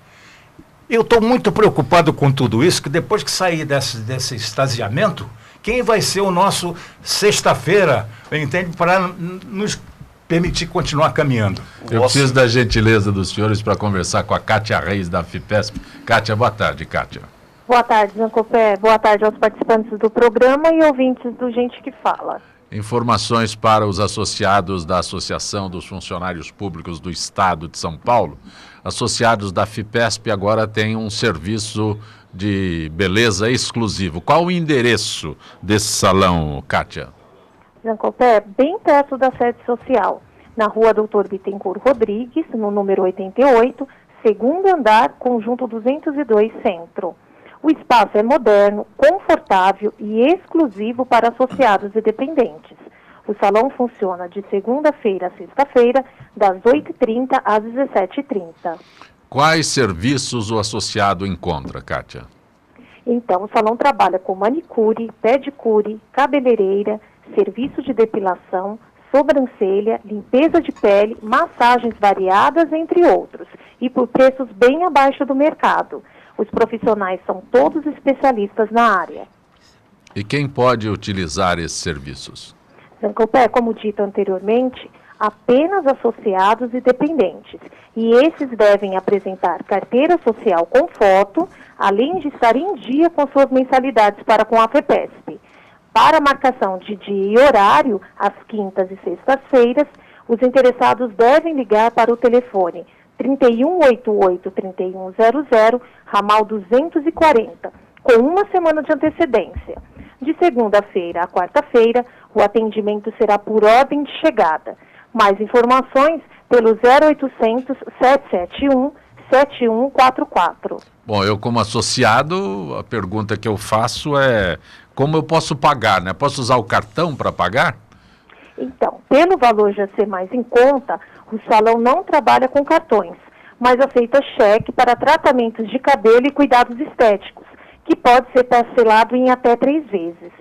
Eu estou muito preocupado com tudo isso, que depois que sair desse extasiamento, quem vai ser o nosso sexta-feira, entende, para nos permitir continuar caminhando. Eu preciso da gentileza dos senhores para conversar com a Kátia Reis, da FIPESP. Kátia, boa tarde, Kátia. Boa tarde, Zancopé. Boa tarde aos participantes do programa e ouvintes do Gente que Fala. Informações para os associados da Associação dos Funcionários Públicos do Estado de São Paulo. Associados da FIPESP agora têm um serviço de beleza exclusivo. Qual o endereço desse salão, Kátia? Zancopé, bem perto da sede social, na rua Doutor Bittencourt Rodrigues, no número 88, segundo andar, conjunto 202, Centro. O espaço é moderno, confortável e exclusivo para associados e dependentes. O salão funciona de segunda-feira a sexta-feira, das 8h30 às 17h30. Quais serviços o associado encontra, Kátia? Então, o salão trabalha com manicure, pedicure, cabeleireira, serviço de depilação, sobrancelha, limpeza de pele, massagens variadas, entre outros, e por preços bem abaixo do mercado. Os profissionais são todos especialistas na área. E quem pode utilizar esses serviços? Zancopé, como dito anteriormente, apenas associados e dependentes. E esses devem apresentar carteira social com foto, além de estar em dia com suas mensalidades para com a FEPESP. Para marcação de dia e horário, às quintas e sextas-feiras, os interessados devem ligar para o telefone 3188-3100, ramal 240, com uma semana de antecedência. De segunda-feira a quarta-feira, o atendimento será por ordem de chegada. Mais informações pelo 0800-771-7144. Bom, eu como associado, a pergunta que eu faço é como eu posso pagar, né? Posso usar o cartão para pagar? Então, pelo valor já ser mais em conta, o salão não trabalha com cartões, mas aceita cheque para tratamentos de cabelo e cuidados estéticos, que pode ser parcelado em até 3 vezes.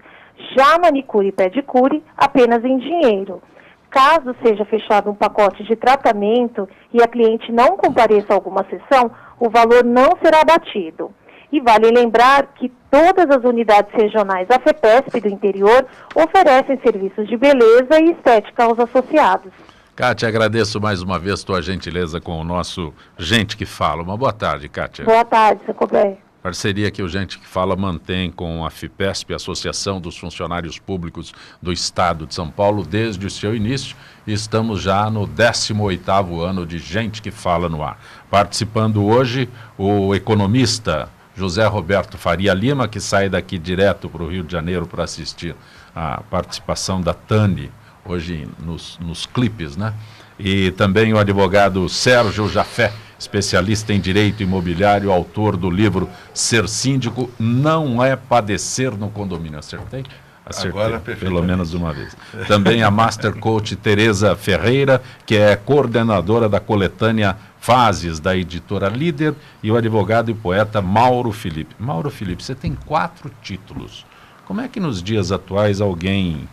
Já manicure e pedicure, apenas em dinheiro. Caso seja fechado um pacote de tratamento e a cliente não compareça a alguma sessão, o valor não será abatido. E vale lembrar que todas as unidades regionais da FEPESP do interior oferecem serviços de beleza e estética aos associados. Kátia, agradeço mais uma vez tua gentileza com o nosso Gente que Fala. Uma boa tarde, Kátia. Boa tarde, Zancopé. Parceria que o Gente que Fala mantém com a FIPESP, Associação dos Funcionários Públicos do Estado de São Paulo, desde o seu início, e estamos já no 18º ano de Gente que Fala no ar. Participando hoje o economista José Roberto Faria Lima, que sai daqui direto para o Rio de Janeiro para assistir a participação da Tani, hoje nos clipes, né? E também o advogado Sérgio Jafé, especialista em direito imobiliário, autor do livro Ser Síndico Não é Padecer no Condomínio. Acertei? Acertei, agora, pelo menos uma vez. Também a Master Coach Tereza Ferreira, que é coordenadora da coletânea Fases, da editora Líder, e o advogado e poeta Mauro Felipe. Mauro Felipe, você tem 4 títulos. Como é que nos dias atuais alguém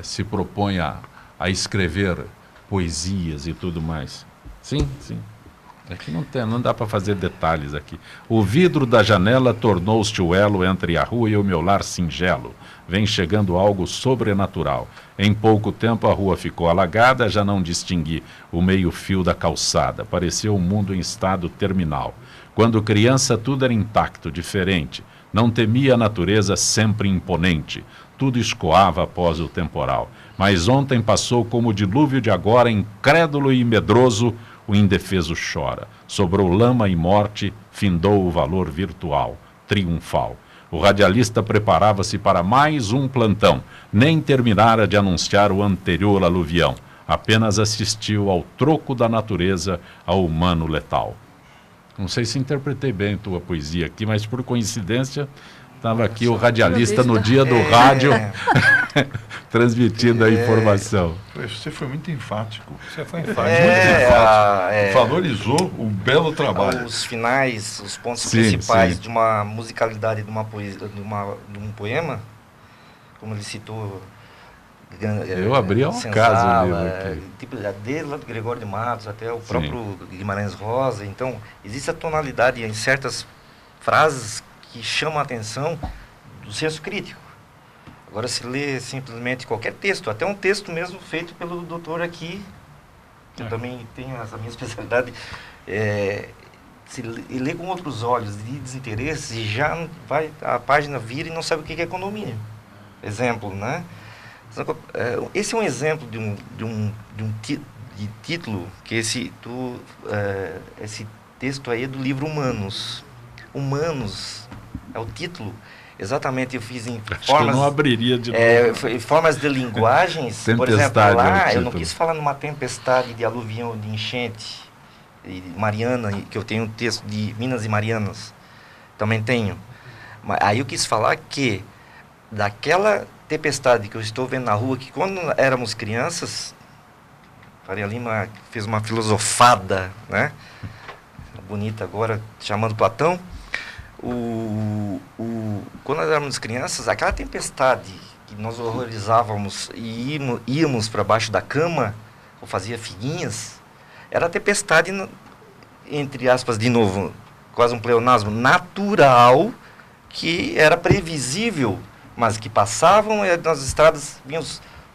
se propõe a escrever poesias e tudo mais? Sim, sim. Aqui não dá para fazer detalhes aqui. O vidro da janela tornou-se o elo entre a rua e o meu lar singelo. Vem chegando algo sobrenatural. Em pouco tempo a rua ficou alagada, já não distingui o meio-fio da calçada. Pareceu um mundo em estado terminal. Quando criança tudo era intacto, diferente. Não temia a natureza sempre imponente. Tudo escoava após o temporal. Mas ontem passou como o dilúvio de agora, incrédulo e medroso, o indefeso chora. Sobrou lama e morte, findou o valor virtual, triunfal. O radialista preparava-se para mais um plantão. Nem terminara de anunciar o anterior aluvião. Apenas assistiu ao troco da natureza ao humano letal. Não sei se interpretei bem tua poesia aqui, mas por coincidência estava aqui o radialista no dia do rádio transmitindo a informação. Você foi muito enfático. Você foi Muito enfático. Valorizou o belo trabalho. Os finais, os pontos Sim, principais sim. de uma musicalidade de uma poesia, de um poema, como ele citou. Eu abri ao acaso o livro aqui. Tipo, desde lá do Gregório de Matos até o próprio Guimarães Rosa. Então, existe a tonalidade em certas frases que chamam a atenção do senso crítico. Agora, se lê simplesmente qualquer texto, até um texto mesmo feito pelo doutor aqui, que eu também tenho essa minha especialidade, se lê com outros olhos, de desinteresse, já vai, a página vira e não sabe o que é condomínio. Exemplo, né? Esse é um exemplo de título, que esse texto aí é do livro Humanos. Humanos é o título. Exatamente, eu fiz em formas... Acho que eu não abriria de novo. Formas de linguagens. Por exemplo, lá eu não quis falar numa tempestade de aluvião, de enchente, de Mariana, que eu tenho um texto de Minas e Marianas. Também tenho. Aí eu quis falar que daquela tempestade que eu estou vendo na rua, que quando éramos crianças, Faria Lima fez uma filosofada, né? Bonita agora, chamando Platão. Quando nós éramos crianças, aquela tempestade que nós horrorizávamos e íamos para baixo da cama, ou fazia figuinhas, era a tempestade, entre aspas, de novo, quase um pleonasmo, natural, que era previsível, mas que passavam nas estradas, vinham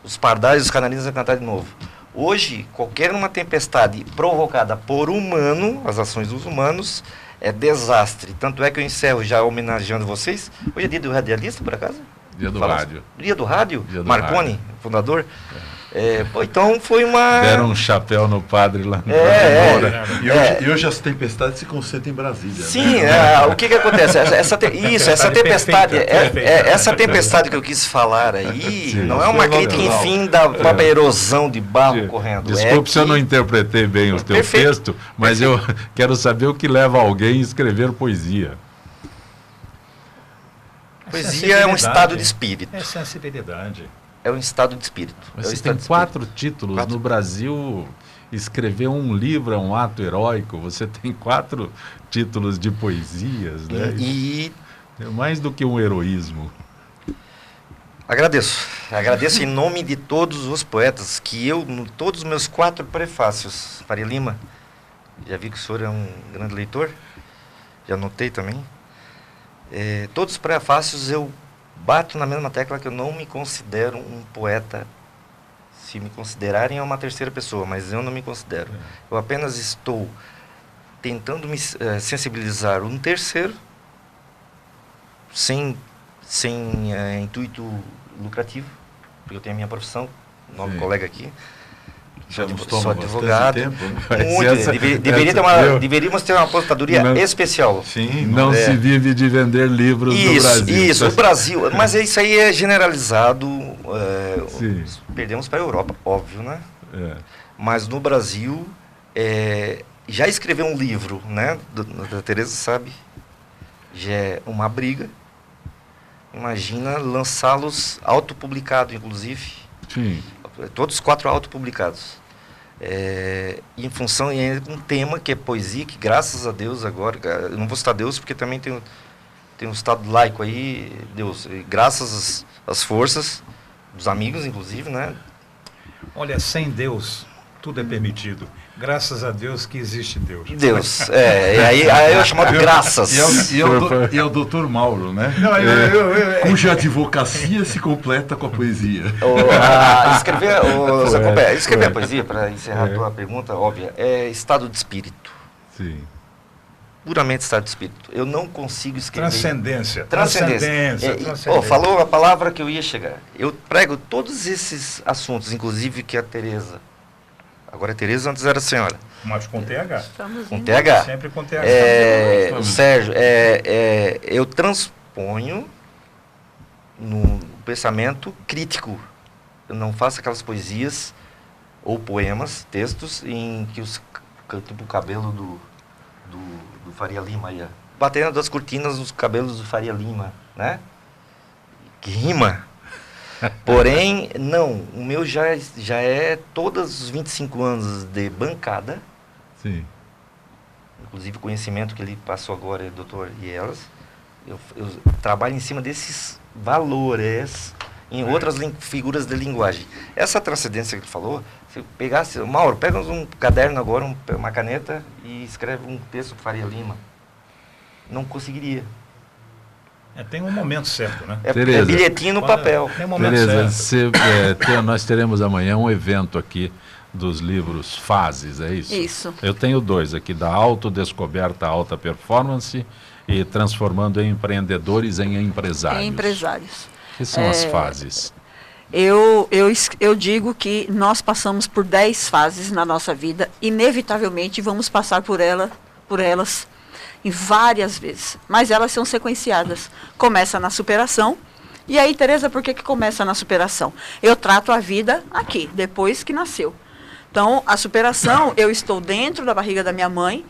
os pardais, os canarinhos a cantar de novo. Hoje, qualquer uma tempestade provocada por humano, as ações dos humanos, é desastre. Tanto é que eu encerro já homenageando vocês. Hoje é dia do radialista, por acaso? Dia do rádio. Dia do rádio? Dia do Marconi, rádio. Fundador. Então foi uma... Deram um chapéu no padre lá no E hoje as tempestades se concentram em Brasília. Sim, né? O que acontece? Essa tempestade que eu quis falar aí, sim, não é uma crítica, enfim, da própria erosão de barro correndo. Desculpe se eu não interpretei bem o teu texto, mas eu quero saber o que leva alguém a escrever poesia. Poesia é um estado de espírito. É sensibilidade. É um estado de espírito. Mas você tem 4 títulos. No Brasil, escrever um livro é um ato heróico. Você tem 4 títulos de poesias, né? É mais do que um heroísmo. Agradeço em nome de todos os poetas, que todos os meus 4 prefácios, Faria Lima, já vi que o senhor é um grande leitor, já anotei também, todos os prefácios eu bato na mesma tecla que eu não me considero um poeta. Se me considerarem é uma terceira pessoa, mas eu não me considero. Eu apenas estou tentando me sensibilizar um terceiro, sem intuito lucrativo, porque eu tenho a minha profissão, novo colega aqui. Sou advogado. Deveríamos ter uma aposentadoria especial. Sim, não se vive de vender livros no Brasil. Isso, o Brasil. Mas isso aí é generalizado. Perdemos para a Europa, óbvio, né? Mas no Brasil, já escrever um livro, né? Da Tereza sabe, já é uma briga. Imagina lançá-los autopublicado, inclusive. Sim. Todos 4 autopublicados. Em função de um tema que é poesia, que graças a Deus agora, eu não vou citar Deus porque também tem um estado laico aí, Deus, graças às forças dos amigos, inclusive, né? Olha, sem Deus, tudo é permitido. Graças a Deus que existe Deus. Deus, aí eu chamo de graças. E é o doutor Mauro, né? Não, cuja advocacia se completa com a poesia. Escrever a poesia, para encerrar a tua pergunta, óbvia, é estado de espírito. Sim. Puramente estado de espírito. Eu não consigo escrever. Transcendência. Falou a palavra que eu ia chegar. Eu prego todos esses assuntos, inclusive que a Tereza. Agora é Tereza, antes era a senhora. Mas com TH. Com TH. Sempre com TH. Sérgio, eu transponho no pensamento crítico. Eu não faço aquelas poesias ou poemas, textos, em que tipo o cabelo do Faria Lima aí, batendo das cortinas nos cabelos do Faria Lima, né? Que rima. Porém, não, o meu já é todos os 25 anos de bancada. Sim. Inclusive o conhecimento que ele passou agora, o doutor Ielas. Eu trabalho em cima desses valores em outras figuras de linguagem. Essa transcendência que ele falou, se pegasse, Mauro, pega um caderno agora, uma caneta e escreve um texto do Faria Lima. Não conseguiria. Tem um momento certo, né? É bilhetinho no papel. Tem um momento certo. Nós teremos amanhã um evento aqui dos livros Fases, é isso? Isso. Eu tenho 2 aqui, da Autodescoberta à Alta Performance e Transformando Empreendedores em Empresários. Empresários. Que são as fases? Eu digo que nós passamos por 10 fases na nossa vida, inevitavelmente vamos passar por elas em várias vezes, mas elas são sequenciadas. Começa na superação, e aí, Tereza, por que começa na superação? Eu trato a vida aqui, depois que nasceu. Então, a superação, eu estou dentro da barriga da minha mãe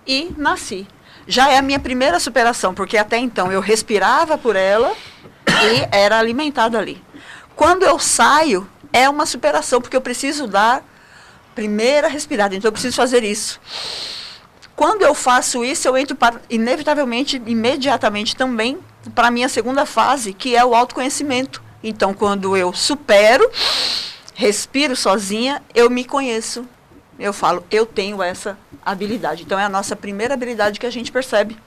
e nasci. Já é a minha primeira superação, porque até então eu respirava por ela e era alimentada ali. Quando eu saio, é uma superação, porque eu preciso dar primeira respirada, então eu preciso fazer isso. Quando eu faço isso, eu entro inevitavelmente, imediatamente também, para a minha segunda fase, que é o autoconhecimento. Então, quando eu supero, respiro sozinha, eu me conheço. Eu falo, eu tenho essa habilidade. Então, é a nossa primeira habilidade que a gente percebe.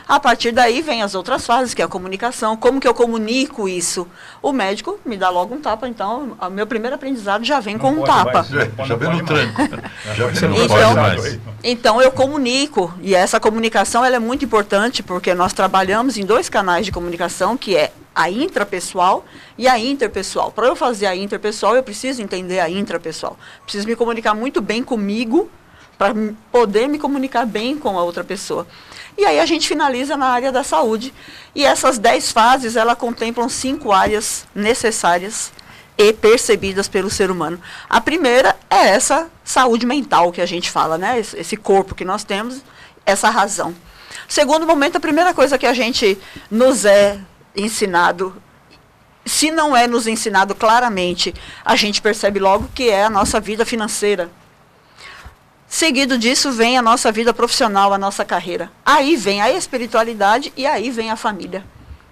A partir daí vem as outras fases, que é a comunicação. Como que eu comunico isso? O médico me dá logo um tapa, então o meu primeiro aprendizado já vem com um tapa. Já vem no tranco. Então eu comunico, e essa comunicação ela é muito importante, porque nós trabalhamos em 2 canais de comunicação, que é a intrapessoal e a interpessoal. Para eu fazer a interpessoal, eu preciso entender a intrapessoal. Preciso me comunicar muito bem comigo, para poder me comunicar bem com a outra pessoa. E aí a gente finaliza na área da saúde. E essas 10 fases, elas contemplam 5 áreas necessárias e percebidas pelo ser humano. A primeira é essa saúde mental que a gente fala, né? Esse corpo que nós temos, essa razão. Segundo momento, a primeira coisa que a gente nos é ensinado, se não é nos ensinado claramente, a gente percebe logo que é a nossa vida financeira. Seguido disso vem a nossa vida profissional, a nossa carreira. Aí vem a espiritualidade e aí vem a família.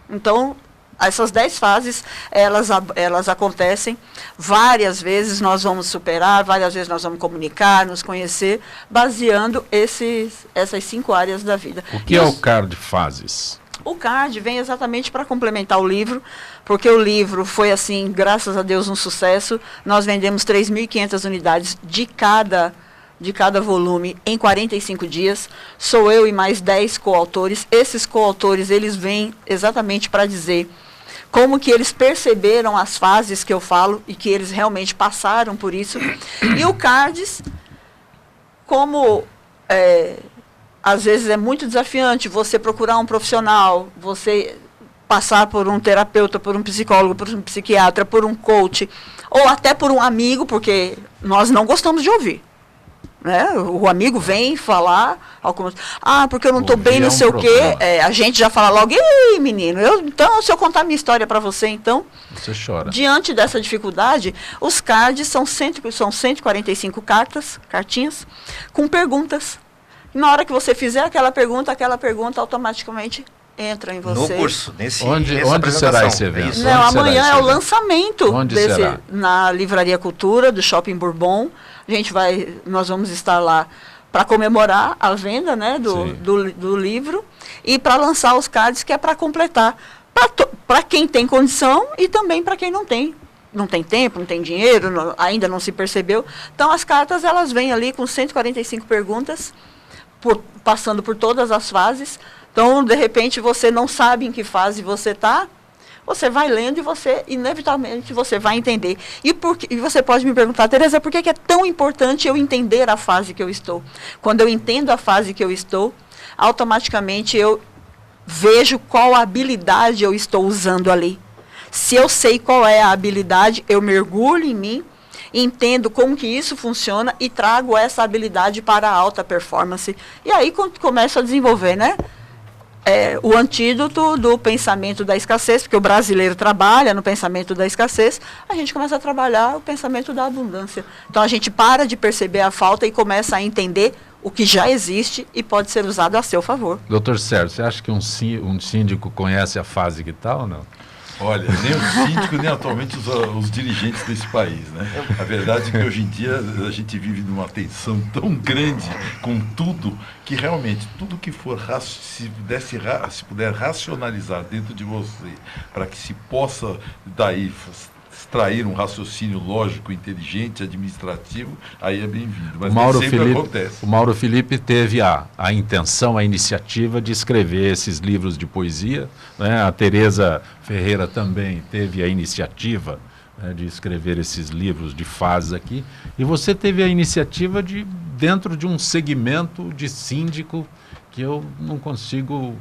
Então, essas 10 fases, elas acontecem. Várias vezes nós vamos superar, várias vezes nós vamos comunicar, nos conhecer, baseando essas 5 áreas da vida. O que é o CARD Fases? O CARD vem exatamente para complementar o livro, porque o livro foi, assim, graças a Deus, um sucesso. Nós vendemos 3.500 unidades de cada volume em 45 dias. Sou eu e mais 10 coautores. Esses coautores, eles vêm exatamente para dizer como que eles perceberam as fases que eu falo e que eles realmente passaram por isso. E o CARDS, como às vezes é muito desafiante você procurar um profissional, você passar por um terapeuta, por um psicólogo, por um psiquiatra, por um coach, ou até por um amigo, porque nós não gostamos de ouvir. Né? O amigo vem falar, porque eu não estou bem, não sei o quê. A gente já fala logo, ei, menino, então, se eu contar minha história para você, então... Você chora. Diante dessa dificuldade, os cards são 145 cartinhas, com perguntas. E na hora que você fizer aquela pergunta automaticamente entra em você. No curso, onde será esse evento? Não, amanhã é o lançamento será? Na Livraria Cultura, do Shopping Bourbon. Nós vamos estar lá para comemorar a venda, né, do livro e para lançar os cards, que é para completar para quem tem condição e também para quem não tem tempo, não tem dinheiro, ainda não se percebeu. Então as cartas, elas vêm ali com 145 perguntas, passando por todas as fases. Então, de repente, você não sabe em que fase você está, você vai lendo e você, inevitavelmente, você vai entender. E você pode me perguntar, Tereza, por que é tão importante eu entender a fase que eu estou? Quando eu entendo a fase que eu estou, automaticamente eu vejo qual habilidade eu estou usando ali. Se eu sei qual é a habilidade, eu mergulho em mim, entendo como que isso funciona e trago essa habilidade para a alta performance. E aí começo a desenvolver, né? O antídoto do pensamento da escassez, porque o brasileiro trabalha no pensamento da escassez, a gente começa a trabalhar o pensamento da abundância. Então a gente para de perceber a falta e começa a entender o que já existe e pode ser usado a seu favor. Doutor Sérgio, você acha que um síndico conhece a fase que tal ou não? Olha, nem o síndico, nem atualmente os dirigentes desse país, né? A verdade é que hoje em dia a gente vive numa tensão tão grande com tudo, que realmente tudo que for, se puder racionalizar dentro de você, para que se possa daí extrair um raciocínio lógico, inteligente, administrativo, aí é bem-vindo. Mas nem sempre acontece. O Mauro Felipe teve a intenção, a iniciativa de escrever esses livros de poesia, né? A Tereza Ferreira também teve a iniciativa de escrever esses livros de fases aqui, e você teve a iniciativa de, dentro de um segmento de síndico, que eu não consigo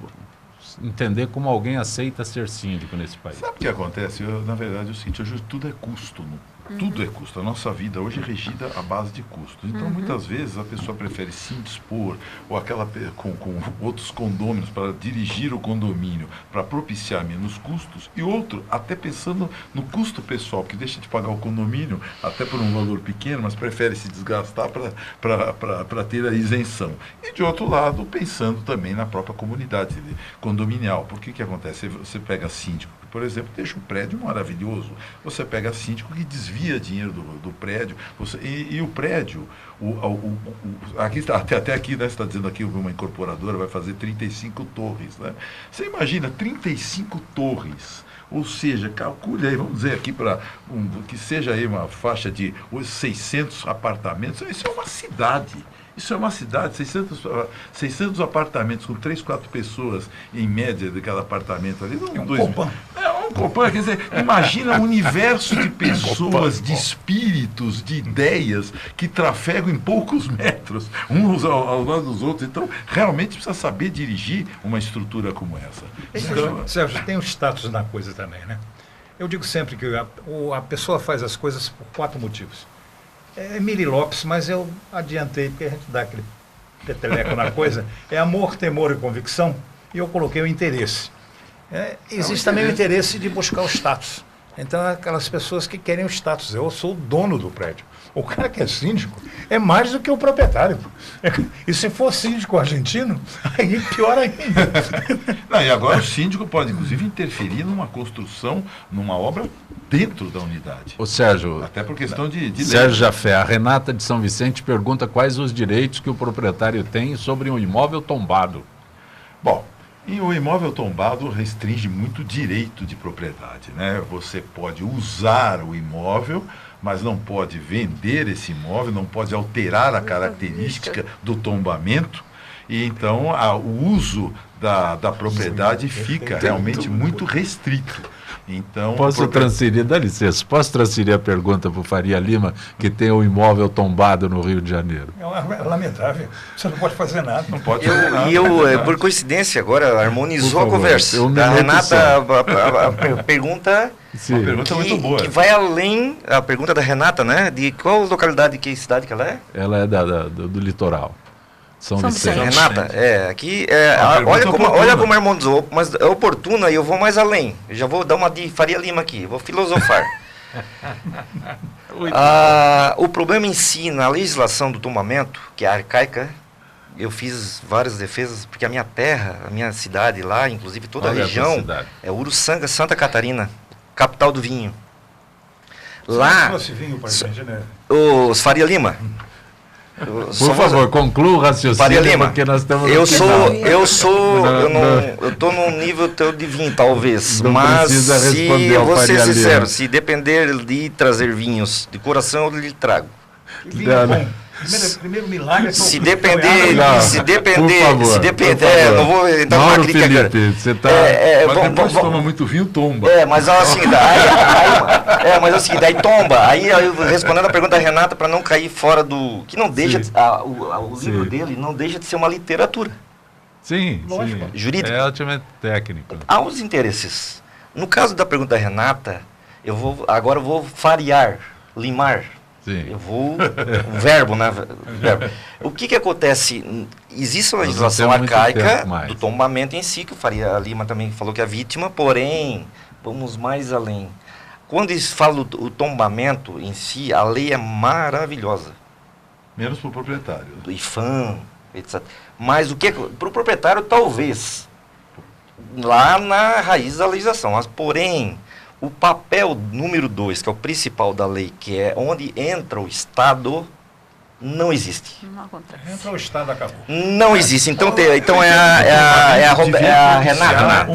entender como alguém aceita ser síndico nesse país. Sabe o que acontece? Na verdade, é o seguinte, hoje tudo é custo, né? Tudo é custo. A nossa vida hoje é regida à base de custos. Então, muitas vezes, a pessoa prefere se indispor ou aquela com outros condôminos para dirigir o condomínio, para propiciar menos custos, e outro, até pensando no custo pessoal, que deixa de pagar o condomínio, até por um valor pequeno, mas prefere se desgastar para ter a isenção. E, de outro lado, pensando também na própria comunidade condominial. Porque o que acontece? Você pega síndico, por exemplo, deixa um prédio maravilhoso. Você pega síndico que desvia dinheiro do prédio. E o prédio, aqui, até aqui, né, você está dizendo aqui, uma incorporadora vai fazer 35 torres. Né? Você imagina 35 torres. Ou seja, calcule aí, vamos dizer aqui, que seja aí uma faixa de 600 apartamentos. Isso é uma cidade. Isso é uma cidade, 600 apartamentos com 3, 4 pessoas em média de cada apartamento ali. Não, um Copan, quer dizer, imagina um universo de pessoas, de espíritos, de ideias que trafegam em poucos metros, uns ao lado dos outros. Então, realmente precisa saber dirigir uma estrutura como essa. Então, Sérgio, tem um status na coisa também, né? Eu digo sempre que a pessoa faz as coisas por 4 motivos. É Miri Lopes, mas eu adiantei, porque a gente dá aquele peteleco na coisa. É amor, temor e convicção, e eu coloquei o interesse. Existe também o interesse de buscar o status. Então, aquelas pessoas que querem o status. Eu sou o dono do prédio. O cara que é síndico é mais do que o proprietário. E se for síndico argentino, aí pior ainda. Não, e agora o síndico pode, inclusive, interferir numa construção, numa obra dentro da unidade. Ô Sérgio, até por questão de Sérgio Jafé, a Renata de São Vicente pergunta quais os direitos que o proprietário tem sobre um imóvel tombado. Bom, e o imóvel tombado restringe muito o direito de propriedade, né? Você pode usar o imóvel, mas não pode vender esse imóvel, não pode alterar a característica do tombamento, e então o uso da propriedade fica realmente muito restrito. Então, dá licença, posso transferir a pergunta para o Faria Lima, que tem um imóvel tombado no Rio de Janeiro? É lamentável, você não pode fazer nada. Não pode fazer nada. E por coincidência, agora harmonizou a conversa. A Renata, a pergunta... Sim. Uma pergunta muito boa. Que vai além, a pergunta da Renata, né? De qual localidade, que cidade que ela é? Ela é do litoral. São Vicente. Renata, aqui, olha como harmonizou, mas é oportuna e eu vou mais além. Eu já vou dar uma de Faria Lima aqui, vou filosofar. O problema em si, na legislação do tombamento, que é arcaica, eu fiz várias defesas, porque a minha terra, a minha cidade lá, inclusive toda a região, é Uruçanga, Santa Catarina, capital do vinho. Lá, os Faria Lima. Por favor, conclua o raciocínio, Faria Lima, porque nós estamos eu estou num nível teu de vinho, talvez, não mas se eu vou ser sincero, se depender de trazer vinhos de coração, eu lhe trago. Primeiro milagre. Se depender, não vou entrar numa crítica. Felipe, você tá... Mas toma muito vinho, tomba. Mas assim, daí tomba. Aí eu respondendo a pergunta da Renata, para não cair fora do... Que não deixa... o livro dele não deixa de ser uma literatura. Sim, lógico, jurídica. É altamente técnico. Há os interesses. No caso da pergunta da Renata, agora eu vou farear, limar. Sim. Eu vou... verbo, né? Verbo. O que acontece? Existe uma legislação arcaica do tombamento em si, que o Faria Lima também falou que é vítima, porém, vamos mais além. Quando eles falam o tombamento em si, a lei é maravilhosa. Menos para o proprietário. Do IFAM, etc. Mas para o proprietário, talvez, lá na raiz da legislação. Mas, porém... O papel número 2, que é o principal da lei, que é onde entra o Estado, não existe. Não acontece. Entra o Estado, acabou. Não existe. Então é a Renata.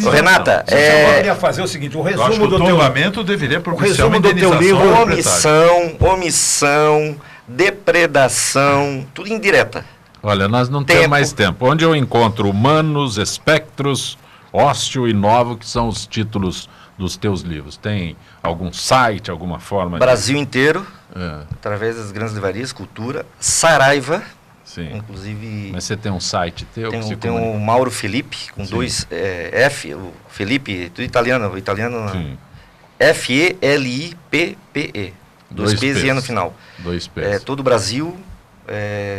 Renata, eu queria fazer o seguinte, o resumo do tombamento deveria propiciar uma indenização. Omissão, depredação, tudo indireta. Olha, nós não temos mais tempo. Onde eu encontro humanos, espectros, ócio e novo, que são os títulos dos teus livros? Tem algum site, alguma forma? Brasil inteiro, através das grandes livrarias, Cultura, Saraiva, Sim. Inclusive... Mas você tem um site teu? Tem o Mauro Felipe, com Sim. 2 F, o Felipe, tudo italiano, F-E-L-I-P-P-E. 2 P's e E no final. 2 P's. Todo o Brasil,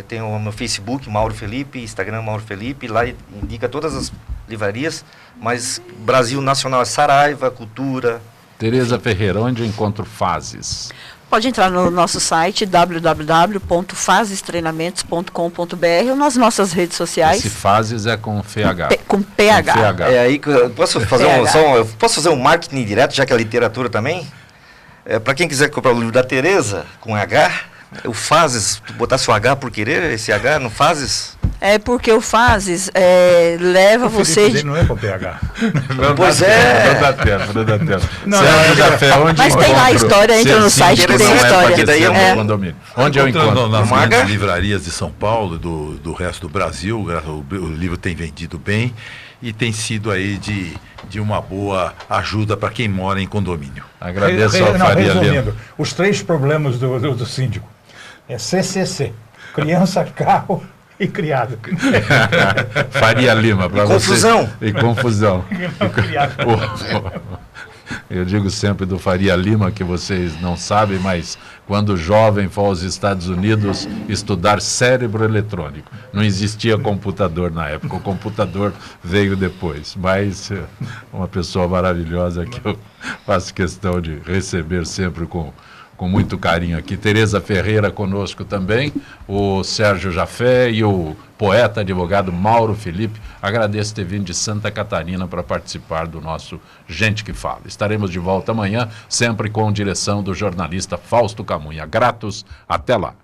tem o meu Facebook, Mauro Felipe, Instagram, Mauro Felipe, lá indica todas as livrarias, mas Brasil Nacional é Saraiva, Cultura... Tereza Ferreira, onde eu encontro Fases? Pode entrar no nosso site www.fasestreinamentos.com.br ou nas nossas redes sociais. Esse Fases é com FH. Com PH. Com PH. Aí posso fazer posso fazer um marketing direto, já que é literatura também? Para quem quiser comprar o livro da Tereza, com H, o Fases, botar seu H por querer, esse H no Fases... É porque o Fases leva você... Ele não é com PH. Pois é. Não dá tempo. Não, Jafé, onde mas tem lá a história, entra no site que tem a história. Onde eu encontro? Nas grandes livrarias de São Paulo e do resto do Brasil, o livro tem vendido bem e tem sido aí de uma boa ajuda para quem mora em condomínio. Agradeço ao Faria Lima. Os 3 problemas do síndico. É CCC, criança, carro... e criado. Faria Lima, para você. Confusão. E confusão. Eu digo sempre do Faria Lima, que vocês não sabem, mas quando jovem foi aos Estados Unidos estudar cérebro eletrônico. Não existia computador na época, o computador veio depois. Mas uma pessoa maravilhosa que eu faço questão de receber sempre com muito carinho aqui. Tereza Ferreira conosco também, o Sérgio Jafé e o poeta, advogado Mauro Felipe. Agradeço ter vindo de Santa Catarina para participar do nosso Gente que Fala. Estaremos de volta amanhã, sempre com direção do jornalista Fausto Camunha. Gratos, até lá.